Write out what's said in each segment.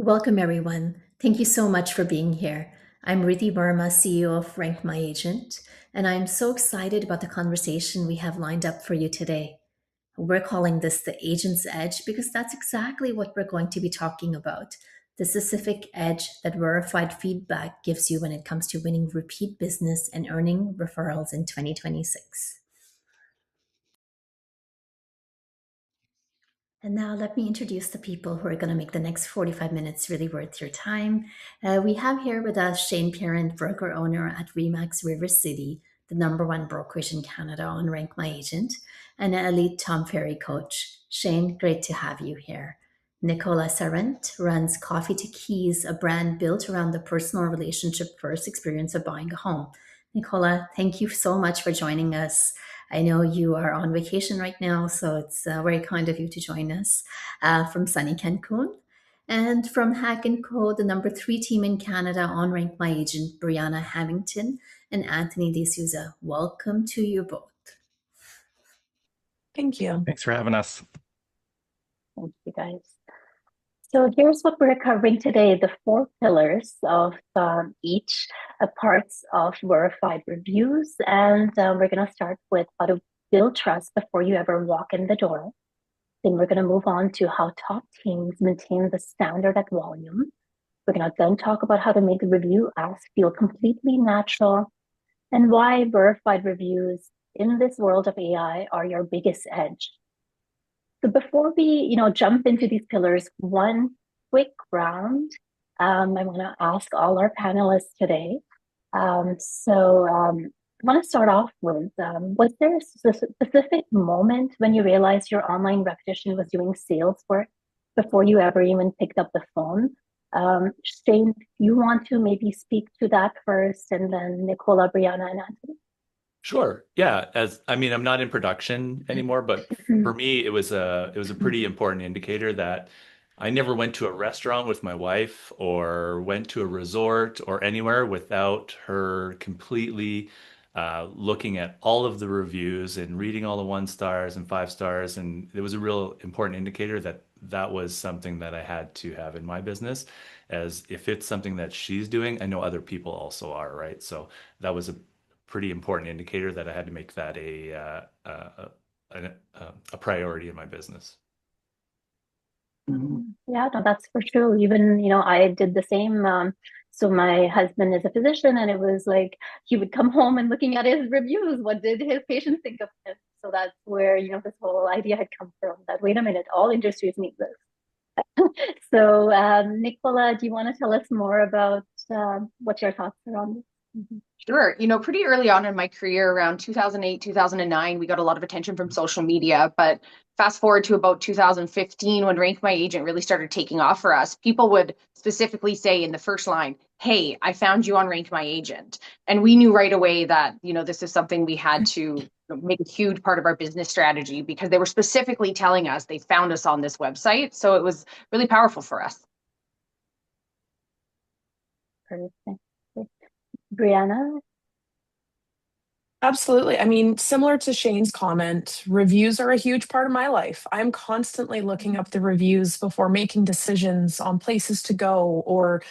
Welcome, everyone. Thank you so much for being here. I'm Rithi Verma, CEO of RankMyAgent, and I'm so excited about the conversation we have lined up for you today. We're calling this the Agent's Edge because that's exactly what we're going to be talking about, the specific edge that verified feedback gives you when it comes to winning repeat business and earning referrals in 2026. And now let me introduce the people who are going to make the next 45 minutes really worth your time. We have here with us Shane Parent, broker owner at Remax River City, the number one brokerage in Canada on Rank My Agent, and an elite Tom Ferry coach. Shane, great to have you here. Nichola Servante runs Coffee to Keys, a brand built around the personal relationship first experience of buying a home. Nichola, thank you so much for joining us. I know you are on vacation right now, so it's very kind of you to join us from sunny Cancun. And from HACK&Co, the number three team in Canada on Rank My Agent, Brianna Hammington and Anthony De Sousa. Welcome to you both. Thank you. Thanks for having us. Thank you, guys. So here's what we're covering today, the four pillars of each parts of verified reviews. And we're going to start with how to build trust before you ever walk in the door. Then we're going to move on to how top teams maintain the standard at volume. We're going to then talk about how to make the review ask feel completely natural and why verified reviews in this world of AI are your biggest edge. So before we, jump into these pillars, one quick round. I want to ask all our panelists today. I want to start off with, was there a specific moment when you realized your online repetition was doing sales work before you ever even picked up the phone? Shane, you want to maybe speak to that first, and then Nichola, Brianna, and Anthony? Sure. Yeah. I'm not in production anymore, but for me, it was a pretty important indicator that I never went to a restaurant with my wife or went to a resort or anywhere without her completely looking at all of the reviews and reading all the 1 stars and 5 stars. And it was a real important indicator that that was something that I had to have in my business, as if it's something that she's doing, I know other people also are, right? So that was a pretty important indicator that I had to make that a priority in my business. Yeah, no, that's for true. Even, I did the same. So my husband is a physician, and it was like he would come home and looking at his reviews. What did his patients think of him? So that's where, this whole idea had come from, that, wait a minute, all industries need this. So, Nichola, do you want to tell us more about what your thoughts are on this? Sure. Pretty early on in my career, around 2008, 2009, we got a lot of attention from social media. But fast forward to about 2015, when Rank My Agent really started taking off for us, people would specifically say in the first line, "Hey, I found you on Rank My Agent." And we knew right away that, this is something we had to make a huge part of our business strategy, because they were specifically telling us they found us on this website. So it was really powerful for us. Perfect. Brianna? Absolutely. Similar to Shane's comment, reviews are a huge part of my life. I'm constantly looking up the reviews before making decisions on places to go or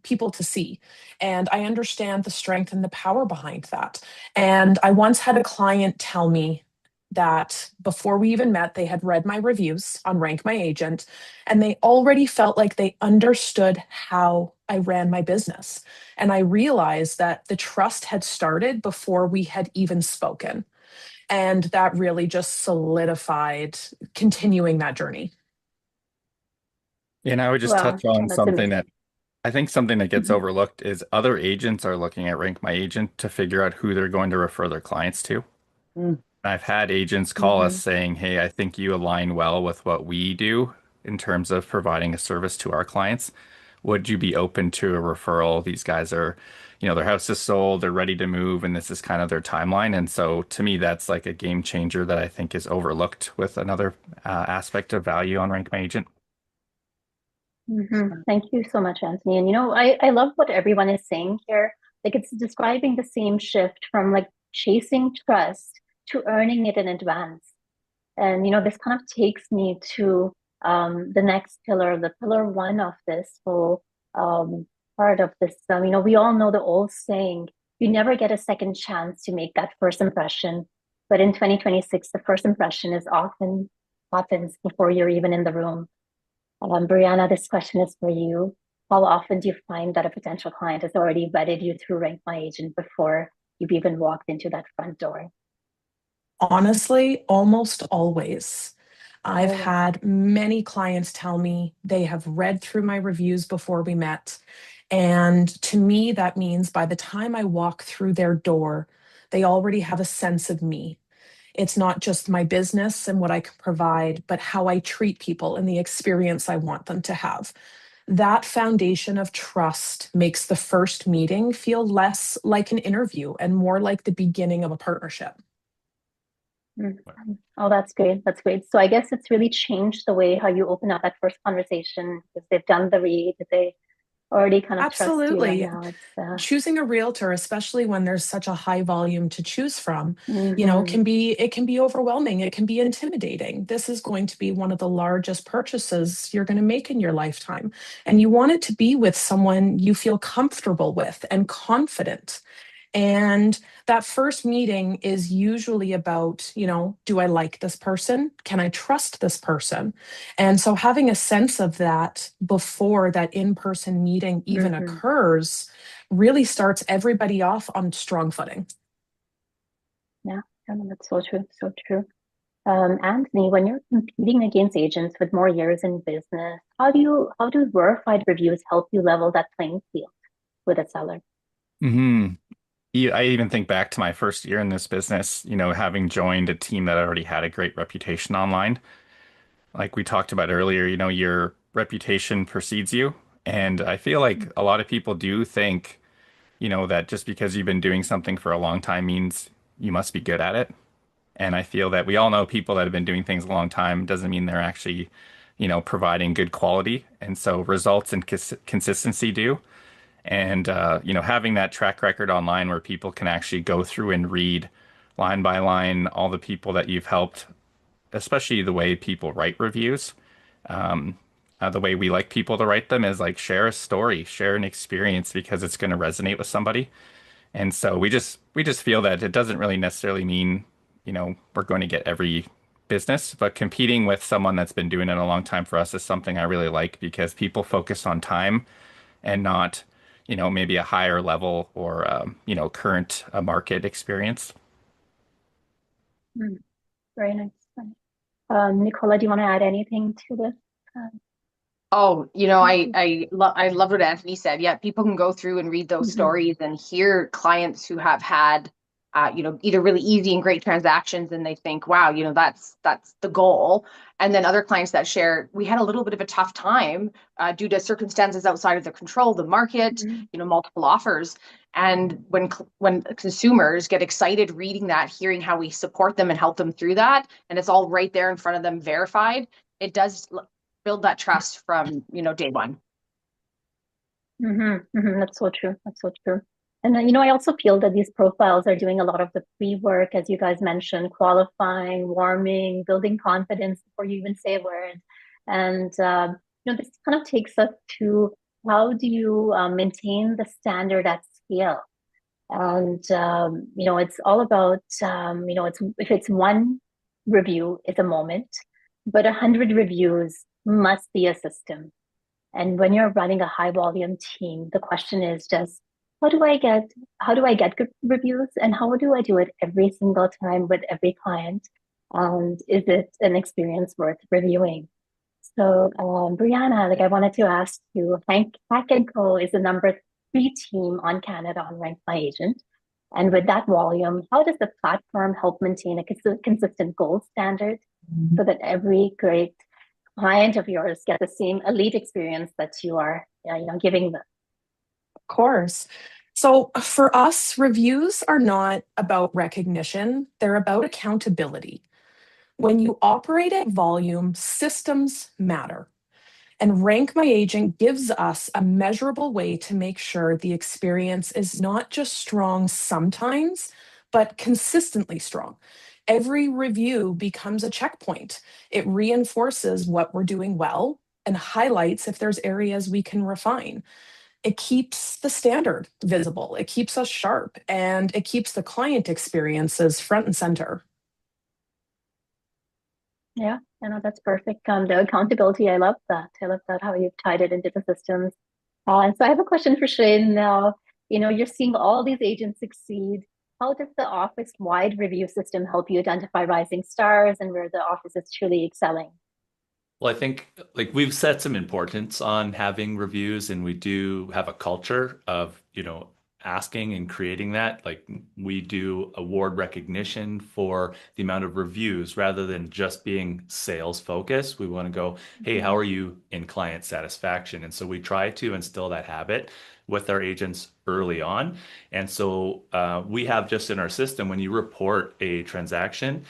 people to see. And I understand the strength and the power behind that. And I once had a client tell me that before we even met, they had read my reviews on Rank My Agent, and they already felt like they understood how I ran my business. And I realized that the trust had started before we had even spoken. And that really just solidified continuing that journey. And I would just touch on something that I think something that gets Mhm. overlooked is other agents are looking at Rank My Agent to figure out who they're going to refer their clients to. I've had agents call us saying, "Hey, I think you align well with what we do in terms of providing a service to our clients. Would you be open to a referral? These guys are, their house is sold, they're ready to move, and this is kind of their timeline." And so to me, that's like a game changer that I think is overlooked with another aspect of value on Rank My Agent. Thank you so much, Anthony. And I love what everyone is saying here. Like, it's describing the same shift from like chasing trust to earning it in advance. And this kind of takes me to the next pillar, the pillar one of this whole part of this, we all know the old saying, you never get a second chance to make that first impression. But in 2026, the first impression is often happens before you're even in the room. Brianna, this question is for you. How often do you find that a potential client has already vetted you through RankMyAgent before you've even walked into that front door? Honestly, almost always. I've Oh, wow. had many clients tell me they have read through my reviews before we met. And to me, that means by the time I walk through their door, they already have a sense of me. It's not just my business and what I can provide, but how I treat people and the experience I want them to have. That foundation of trust makes the first meeting feel less like an interview and more like the beginning of a partnership. Oh, that's great. That's great. So I guess it's really changed the way how you open up that first conversation because they've done the read, they already kind of trust you, and Absolutely. now it's Choosing a realtor, especially when there's such a high volume to choose from, mhm. it can be overwhelming. It can be intimidating. This is going to be one of the largest purchases you're going to make in your lifetime. And you want it to be with someone you feel comfortable with and confident. And that first meeting is usually about, do I like this person? Can I trust this person? And so having a sense of that before that in-person meeting even occurs really starts everybody off on strong footing. Yeah, that's so true. So true. Anthony, when you're competing against agents with more years in business, how do verified reviews help you level that playing field with a seller? Hmm. I even think back to my first year in this business, having joined a team that already had a great reputation online. Like we talked about earlier, your reputation precedes you. And I feel like a lot of people do think, that just because you've been doing something for a long time means you must be good at it. And I feel that we all know people that have been doing things a long time doesn't mean they're actually, providing good quality. And so results and consistency do. And having that track record online where people can actually go through and read line by line all the people that you've helped, especially the way people write reviews. The way we like people to write them is like share a story, share an experience because it's going to resonate with somebody. And so we just feel that it doesn't really necessarily mean, we're going to get every business, but competing with someone that's been doing it a long time for us is something I really like because people focus on time and not, maybe a higher level or, current market experience. Very nice. Nichola, do you want to add anything to this? Oh, I love what Anthony said. Yeah, people can go through and read those stories and hear clients who have had, either really easy and great transactions, and they think, wow, that's the goal. And then other clients that share, we had a little bit of a tough time due to circumstances outside of their control, the market, multiple offers. And when consumers get excited reading that, hearing how we support them and help them through that, and it's all right there in front of them, verified, it does build that trust from day one. That's so true. That's so true. And I also feel that these profiles are doing a lot of the pre-work, as you guys mentioned, qualifying, warming, building confidence before you even say a word. And this kind of takes us to how do you maintain the standard at scale? And it's all about it's if it's one review, it's a moment, but 100 reviews must be a system. And when you're running a high volume team, the question is just how do I get good reviews, and how do I do it every single time with every client? And is it an experience worth reviewing? So, Brianna, I wanted to ask you, HACK&Co is the number 3 team on Canada on RankMyAgent. And with that volume, how does the platform help maintain a consistent gold standard so that every great client of yours get the same elite experience that you are giving them? Of course. So for us, reviews are not about recognition, they're about accountability. When you operate at volume, systems matter. And RankMyAgent gives us a measurable way to make sure the experience is not just strong sometimes, but consistently strong. Every review becomes a checkpoint. It reinforces what we're doing well and highlights if there's areas we can refine. It keeps the standard visible, it keeps us sharp, and it keeps the client experiences front and center. Yeah, I know that's perfect. The accountability, I love that. I love that how you've tied it into the systems. And so I have a question for Shane now. You're seeing all these agents succeed. How does the office-wide review system help you identify rising stars and where the office is truly excelling? Well, I think like we've set some importance on having reviews, and we do have a culture of, asking and creating that. Like we do award recognition for the amount of reviews rather than just being sales focused. We want to go, hey, how are you in client satisfaction? And so we try to instill that habit with our agents early on. And so we have just in our system, when you report a transaction,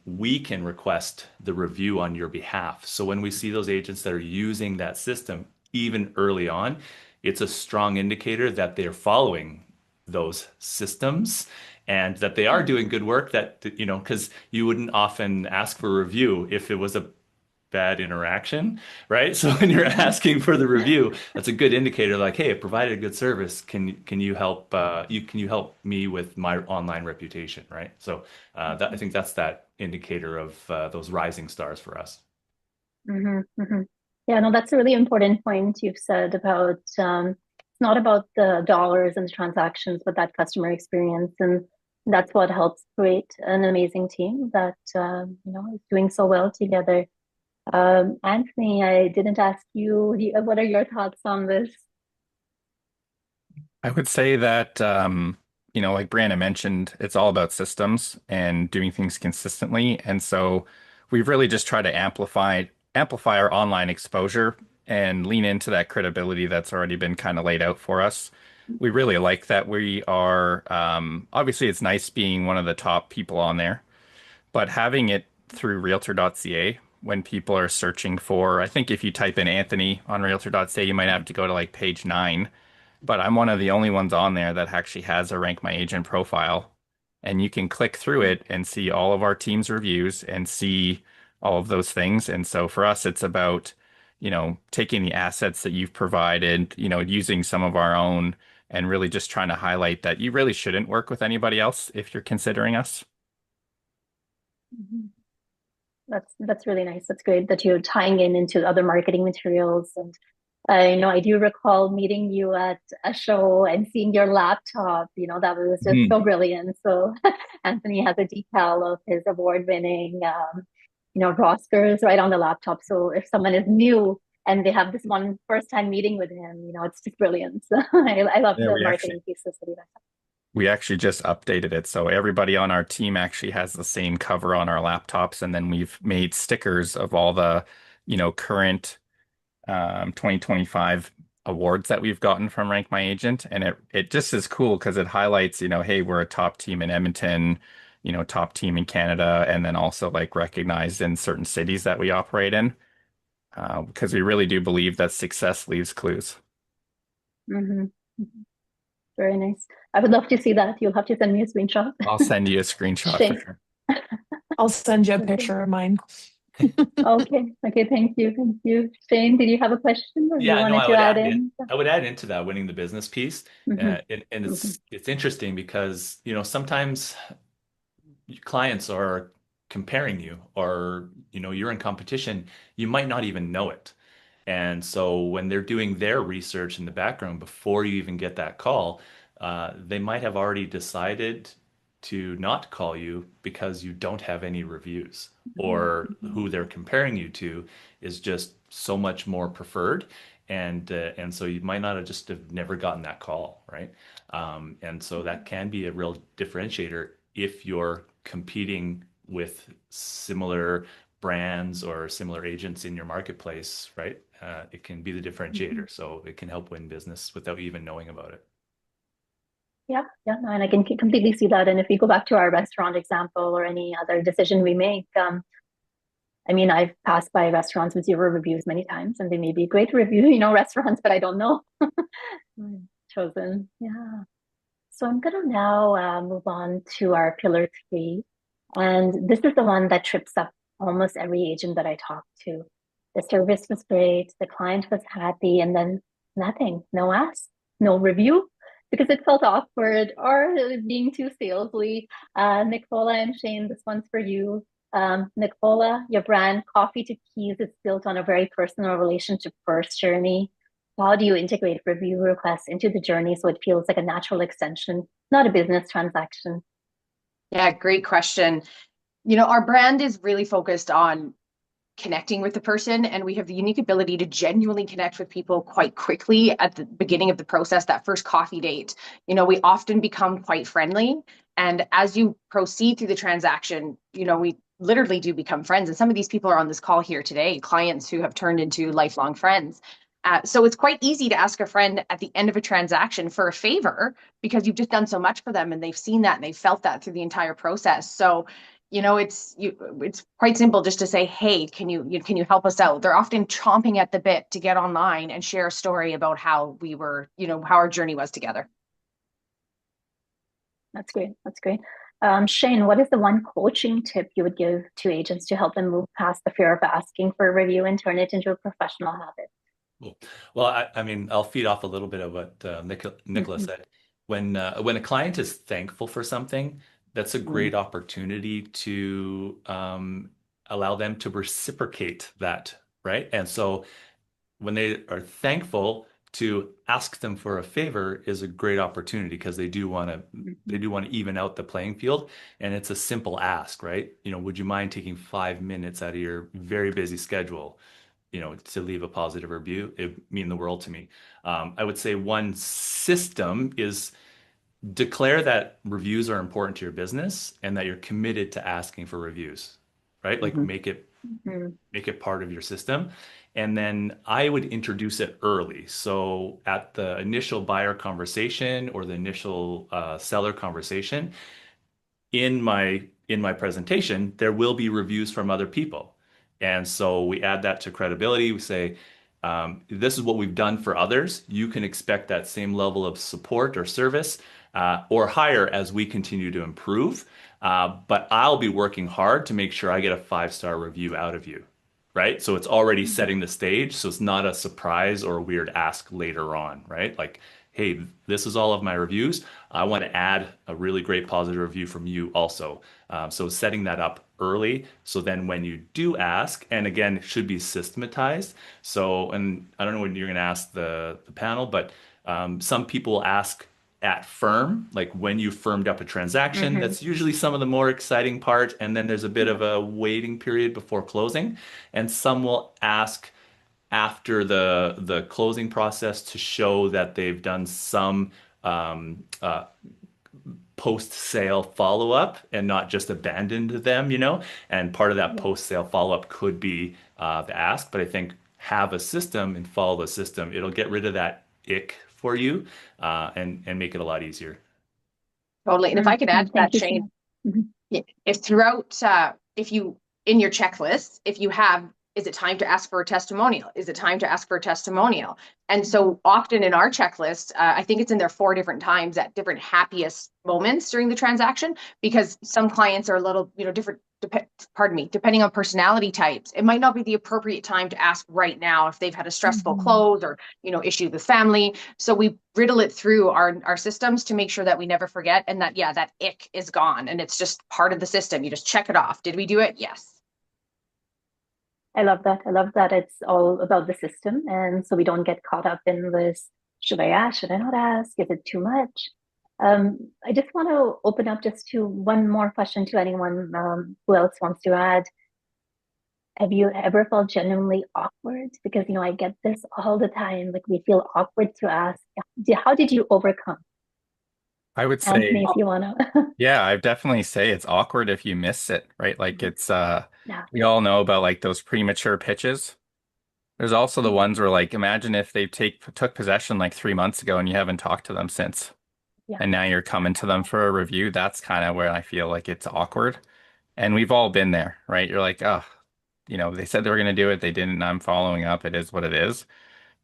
we can request the review on your behalf. So when we see those agents that are using that system even early on, it's a strong indicator that they're following those systems and that they are doing good work that, because you wouldn't often ask for a review if it was a bad interaction, right? So when you're asking for the review, that's a good indicator like, hey, I provided a good service. Can you help can you help me with my online reputation, right? So I think that's that indicator of those rising stars for us. Yeah, no, that's a really important point you've said about it's not about the dollars and the transactions, but that customer experience. And that's what helps create an amazing team that is doing so well together. Anthony, I didn't ask you, what are your thoughts on this? I would say that, like Brianna mentioned, it's all about systems and doing things consistently. And so we've really just tried to amplify our online exposure and lean into that credibility that's already been kind of laid out for us. We really like that we are, obviously it's nice being one of the top people on there, but having it through realtor.ca when people are searching for, I think if you type in Anthony on realtor.ca, you might have to go to like page 9, but I'm one of the only ones on there that actually has a Rank My Agent profile. And you can click through it and see all of our team's reviews and see all of those things. And so for us, it's about, taking the assets that you've provided, using some of our own and really just trying to highlight that you really shouldn't work with anybody else if you're considering us. Mhm. That's really nice. That's great that you're tying into other marketing materials. And I do recall meeting you at a show and seeing your laptop. That was just so brilliant. So Anthony has a decal of his award-winning, rosters right on the laptop. So if someone is new and they have this one first-time meeting with him, it's just brilliant. So I love Yeah, the marketing piece of it. we actually just updated it. So everybody on our team actually has the same cover on our laptops. And then we've made stickers of all the, current 2025 awards that we've gotten from Rank My Agent. And it just is cool because it highlights, hey, we're a top team in Edmonton, top team in Canada, and then also like recognized in certain cities that we operate in. Because we really do believe that success leaves clues. Mm-hmm. Very nice. I would love to see that. You'll have to send me a screenshot. I'll send you a screenshot for sure. I'll send you a picture of mine. Okay. Thank you. Thank you. Shane, did you have a question or you Yeah, no, wanted I to would add add in? I would add into that winning the business piece. Mhm. And Mhm. it's interesting because, sometimes clients are comparing you or, you're in competition, you might not even know it. And so when they're doing their research in the background before you even get that call, they might have already decided to not call you because you don't have any reviews or who they're comparing you to is just so much more preferred. And so you might not have just have never gotten that call, right? And so that can be a real differentiator if you're competing with similar brands or similar agents in your marketplace, right? It can be the differentiator. So it can help win business without you even knowing about it. Yeah, no, and I can completely see that. And if we go back to our restaurant example or any other decision we make, I've passed by restaurants with 0 reviews many times, and they may be great review, restaurants, but I don't know. Chosen. Yeah. So I'm gonna now move on to our pillar 3, And this is the one that trips up almost every agent that I talk to. The service was great, the client was happy, and then nothing, no ask, no review, because it felt awkward or being too salesy. Nichola and Shane, this one's for you. Nichola, your brand, Coffee to Keys, is built on a very personal relationship first journey. How do you integrate review requests into the journey so it feels like a natural extension, not a business transaction? Yeah, great question. Our brand is really focused on connecting with the person, and we have the unique ability to genuinely connect with people quite quickly at the beginning of the process, that first coffee date. We often become quite friendly, and as you proceed through the transaction, we literally do become friends. And some of these people are on this call here today, clients who have turned into lifelong friends. So it's quite easy to ask a friend at the end of a transaction for a favor because you've just done so much for them and they've seen that and they've felt that through the entire process. So it's quite simple just to say, hey, can you help us out? They're often chomping at the bit to get online and share a story about how we were, how our journey was together. That's great. That's great. Shane, what is the one coaching tip you would give to agents to help them move past the fear of asking for a review and turn it into a professional habit? Cool. Well, I mean, I'll feed off a little bit of what Nichola said. When a client is thankful for something, that's a great opportunity to allow them to reciprocate that, right? And so when they are thankful, to ask them for a favor is a great opportunity because they do want to even out the playing field, and it's a simple ask, right? Would you mind taking 5 minutes out of your very busy schedule, to leave a positive review? It mean the world to me. I would say one system is declare that reviews are important to your business and that you're committed to asking for reviews, right? Like make it part of your system. And then I would introduce it early. So at the initial buyer conversation or the initial seller conversation, in my presentation, there will be reviews from other people. And so we add that to credibility. We say, this is what we've done for others. You can expect that same level of support or service or higher as we continue to improve. But I'll be working hard to make sure I get a 5-star review out of you, right? So it's already setting the stage. So it's not a surprise or a weird ask later on, right? Like, hey, this is all of my reviews. I want to add a really great positive review from you also. So setting that up early. So then when you do ask, and again, it should be systematized. So, and I don't know when you're going to ask the panel, but some people ask at firm, like when you firmed up a transaction. That's usually some of the more exciting part. And then there's a bit of a waiting period before closing. And some will ask after the closing process to show that they've done some post-sale follow-up and not just abandoned them. And part of that post-sale follow-up could be the ask. But I think have a system and follow the system. It'll get rid of that ick for you and make it a lot easier. Totally. And if I could add to Thank that, you so Shane, much. if throughout, if you, in your checklist, if you have, is it time to ask for a testimonial? Is it time to ask for a testimonial? And so often in our checklist, I think it's in there 4 different times at different happiest moments during the transaction, because some clients are a little, different, depending on personality types. It might not be the appropriate time to ask right now if they've had a stressful close or, issues with family. So we riddle it through our systems to make sure that we never forget, and that, that ick is gone and it's just part of the system. You just check it off. Did we do it? Yes. I love that. I love that it's all about the system. And so we don't get caught up in this, should I ask? Should I not ask? Is it too much? I just want to open up just to one more question to anyone who else wants to add. Have you ever felt genuinely awkward? Because, I get this all the time. Like we feel awkward to ask. How did you overcome? I would say, Anthony, if you want to. yeah, I definitely say it's awkward if you miss it, right? Like it's Yeah. we all know about like those premature pitches. There's also the ones where like imagine if they took possession like 3 months ago and you haven't talked to them since. Yeah. And now you're coming to them for a review. That's kind of where I feel like it's awkward. And we've all been there, right? You're like, oh, they said they were going to do it. They didn't. I'm following up. It is what it is.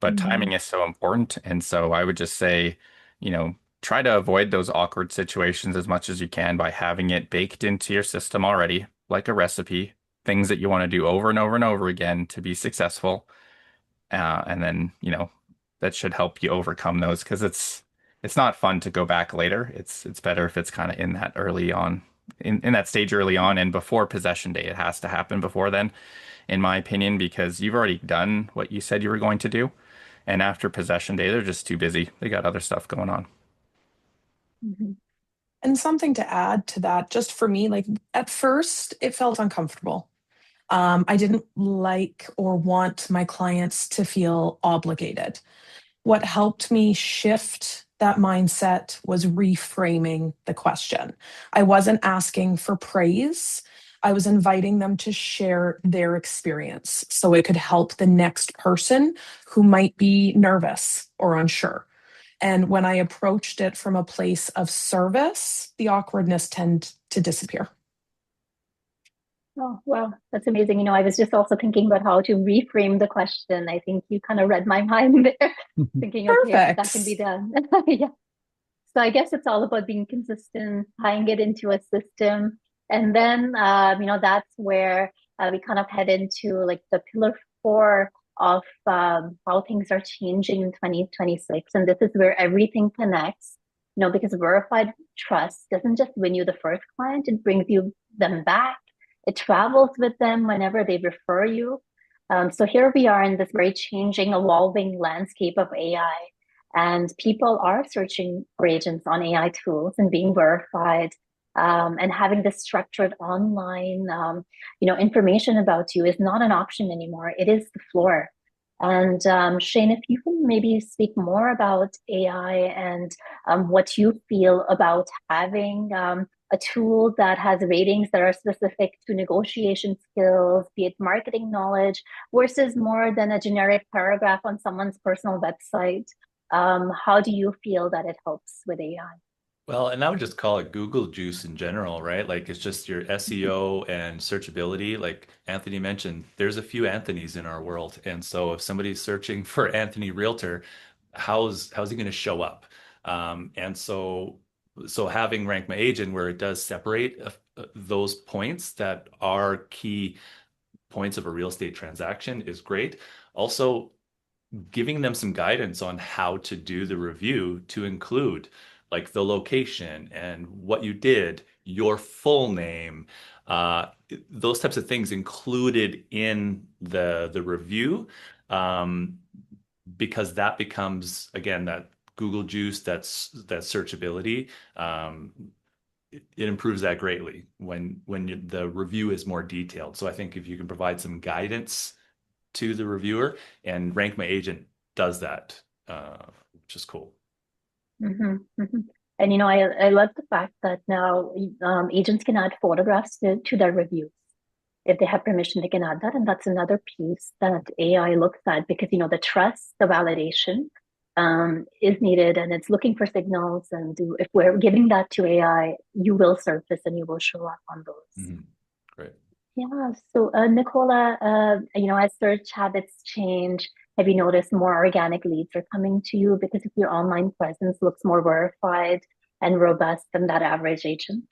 But timing is so important. And so I would just say, you know, try to avoid those awkward situations as much as you can by having it baked into your system already, like a recipe, things that you want to do over and over and over again to be successful. And then, that should help you overcome those because it's not fun to go back later. It's better if it's kind of in that early on, in that stage early on and before possession day. It has to happen before then, in my opinion, because you've already done what you said you were going to do. And after possession day, they're just too busy. They got other stuff going on. Mm-hmm. And something to add to that, just for me, like at first, it felt uncomfortable. I didn't like or want my clients to feel obligated. What helped me shift that mindset was reframing the question. I wasn't asking for praise. I was inviting them to share their experience so it could help the next person who might be nervous or unsure. And when I approached it from a place of service, the awkwardness tended to disappear. Oh, wow, that's amazing. I was just also thinking about how to reframe the question. I think you kind of read my mind there, thinking, okay, that can be Perfect. done. Yeah. So I guess it's all about being consistent, tying it into a system. And then, that's where we kind of head into like the pillar 4 of how things are changing in 2026. And this is where everything connects, because verified trust doesn't just win you the first client, it brings you them back. It travels with them whenever they refer you. So here we are in this very changing, evolving landscape of AI. And people are searching for agents on AI tools and being verified, and having this structured online, information about you is not an option anymore. It is the floor. And Shane, if you can maybe speak more about AI and what you feel about having a tool that has ratings that are specific to negotiation skills, be it marketing knowledge, versus more than a generic paragraph on someone's personal website. How do you feel that it helps with AI? Well, and I would just call it Google juice in general, right? Like it's just your SEO and searchability. Like Anthony mentioned, there's a few Anthonys in our world. And so if somebody's searching for Anthony Realtor, how's he going to show up? And so having Rank My Agent where it does separate those points that are key points of a real estate transaction is great. Also, giving them some guidance on how to do the review to include like the location and what you did, your full name, uh, those types of things included in the review, um, because that becomes again that Google juice, that searchability. It improves that greatly when the review is more detailed. So I think if you can provide some guidance to the reviewer, and Rank My Agent does that, which is cool. Mm-hmm, mm-hmm. And I love the fact that now agents can add photographs to their reviews. If they have permission, they can add that. And that's another piece that AI looks at because, the trust, the validation is needed and it's looking for signals. And if we're giving that to AI, you will surface and you will show up on those. Mhm. Great. Yeah. So, Nichola, as search habits change, have you noticed more organic leads are coming to you because if your online presence looks more verified and robust than that average agent?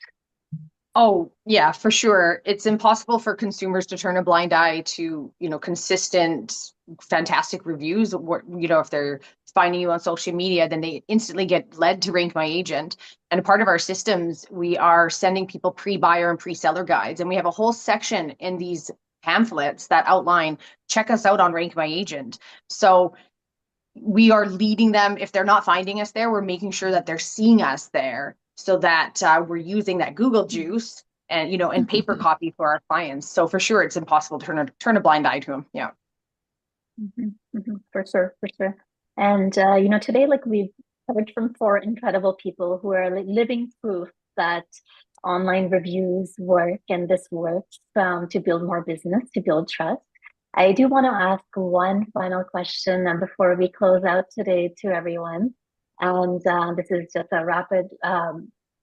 Oh, yeah, for sure. It's impossible for consumers to turn a blind eye to, consistent, fantastic reviews. If they're finding you on social media, then they instantly get led to Rank My Agent. And a part of our systems, we are sending people pre-buyer and pre-seller guides. And we have a whole section in these pamphlets that outline, check us out on Rank My Agent. So we are leading them. If they're not finding us there, we're making sure that they're seeing us there so that we're using that Google juice and paper copy for our clients. So for sure, it's impossible to turn a blind eye to them. Yeah. Mm-hmm, mm-hmm, for sure, for sure. And today, like we've covered from 4 incredible people who are like living proof that online reviews work and this works to build more business, to build trust. I do want to ask one final question before we close out today to everyone. And this is just a rapid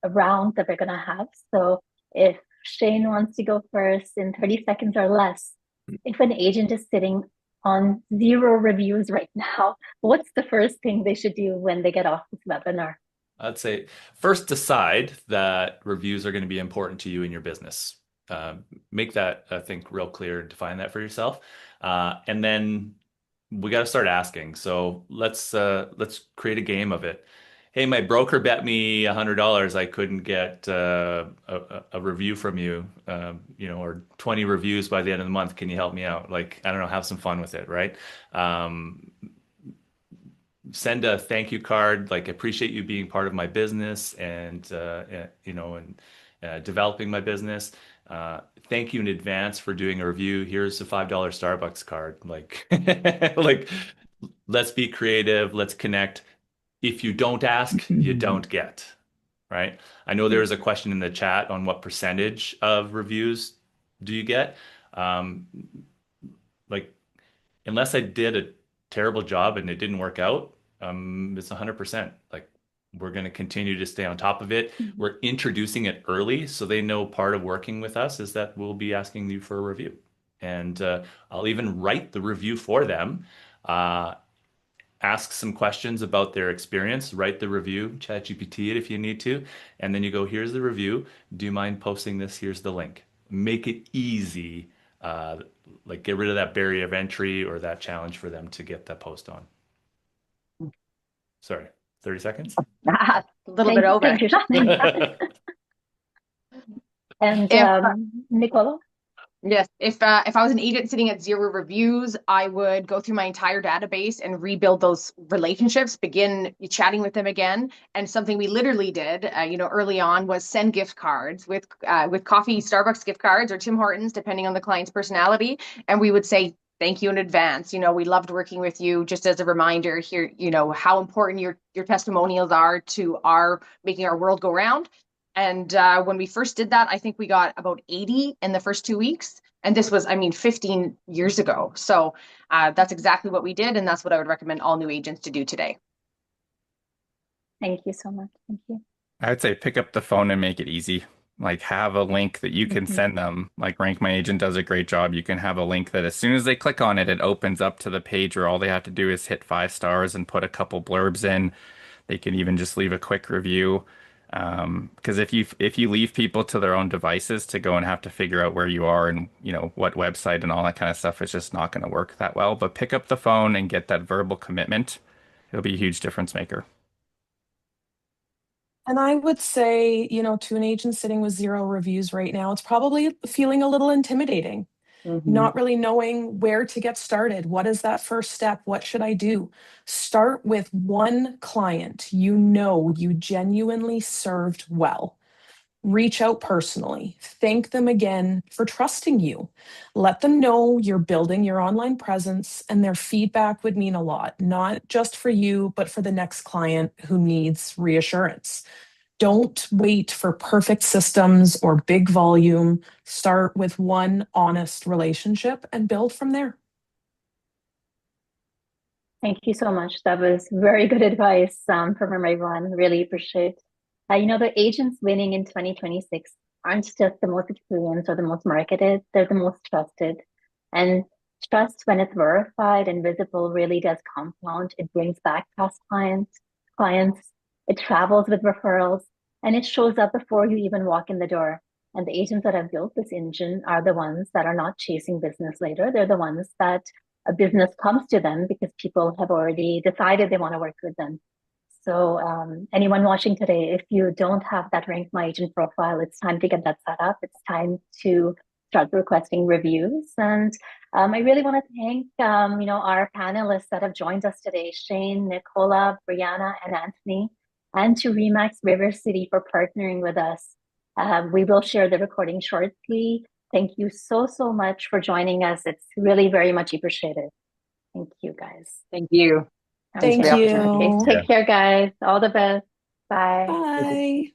round that we're going to have. So if Shane wants to go first in 30 seconds or less, if an agent is sitting on 0 reviews right now, what's the first thing they should do when they get off this webinar? I'd say first decide that reviews are going to be important to you in your business. Make that, I think, real clear and define that for yourself. And then we got to start asking. So let's create a game of it. Hey, my broker bet me $100 I couldn't get a review from you, or 20 reviews by the end of the month. Can you help me out? Like, I don't know, have some fun with it, right? Send a thank you card, like appreciate you being part of my business and developing my business. Thank you in advance for doing a review. Here's a $5 Starbucks card. Like, like, let's be creative. Let's connect. If you don't ask, you don't get, right? I know there is a question in the chat on what percentage of reviews do you get. Like, unless I did a terrible job and it didn't work out, it's 100%. Like, we're going to continue to stay on top of it. We're introducing it early so they know part of working with us is that we'll be asking you for a review. And I'll even write the review for them, ask some questions about their experience, write the review, ChatGPT it if you need to, and then you go, here's the review. Do you mind posting this? Here's the link. Make it easy. Like, get rid of that barrier of entry or that challenge for them to get that post on. Sorry, 30 seconds? A little bit over. Thank you. And Nichola? Yes, if I was an agent sitting at 0 reviews, I would go through my entire database and rebuild those relationships, begin chatting with them again. And something we literally did, early on was send gift cards with coffee, Starbucks gift cards or Tim Hortons, depending on the client's personality. And we would say, thank you in advance. We loved working with you. Just as a reminder here, how important your testimonials are to making our world go round. And when we first did that, I think we got about 80 in the first 2 weeks. And this was, 15 years ago. So that's exactly what we did. And that's what I would recommend all new agents to do today. Thank you so much. Thank you. I'd say pick up the phone and make it easy. Like, have a link that you can send them. Like, RankMyAgent does a great job. You can have a link that as soon as they click on it, it opens up to the page where all they have to do is hit 5 stars and put a couple blurbs in. They can even just leave a quick review. Because if you leave people to their own devices to go and have to figure out where you are and what website and all that kind of stuff, it's just not going to work that well. But pick up the phone and get that verbal commitment. It'll be a huge difference maker. And I would say, to an agent sitting with 0 reviews right now, it's probably feeling a little intimidating. Not really knowing where to get started. What is that first step? What should I do? Start with one client you genuinely served well. Reach out personally. Thank them again for trusting you. Let them know you're building your online presence, and their feedback would mean a lot, not just for you, but for the next client who needs reassurance. Don't wait for perfect systems or big volume. Start with one honest relationship and build from there. Thank you so much. That was very good advice from everyone. Really appreciate. The agents winning in 2026 aren't just the most experienced or the most marketed, they're the most trusted. And trust, when it's verified and visible, really does compound. It brings back past clients. It travels with referrals, and it shows up before you even walk in the door. And the agents that have built this engine are the ones that are not chasing business later. They're the ones that a business comes to them because people have already decided they want to work with them. So anyone watching today, if you don't have that RankMyAgent profile, it's time to get that set up. It's time to start requesting reviews. And I really want to thank our panelists that have joined us today, Shane, Nichola, Brianna, and Anthony, and to Remax River City for partnering with us. We will share the recording shortly. Thank you so much for joining us. It's really very much appreciated. Thank you, guys. Thank you. Thank you. Okay, take care, guys. All the best. Bye. Bye.